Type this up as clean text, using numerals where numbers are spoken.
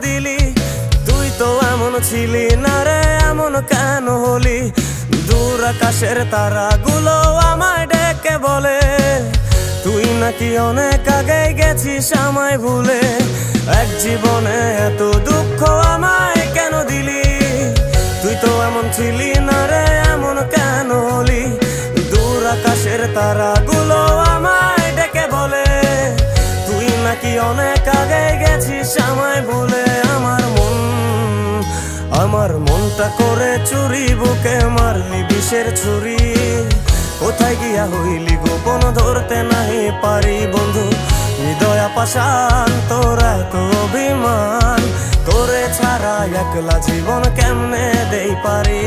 দিলি? তুই তো এমন ছিলি না রে, এমন কেন হলি? দূর আকাশের তারাগুলো আমায় ডেকে বলে তুই নাকি অনেক আগে গেছিস আমায় ভুলে। এক জীবনে এত দুঃখ আমায় কেন দিলি? তুই তো এমন ছিলি না রে, এমন কেন হলি? দূর আকাশের তারাগুলো আমায় ডেকে বলে তুই নাকি অনেক আগে গেছিস আমায় ভুলে। আমার মনটা করে চুরি, বুকে মারলি বিষের ছুরি। কোথায় গিয়া হইলি গোপন ধরতে নাহি পারি বন্ধু। হৃদয় পাষাণ তোর এত অভিমান, তোরে ছাড়া একলা জীবন কেমনে দেই পারি?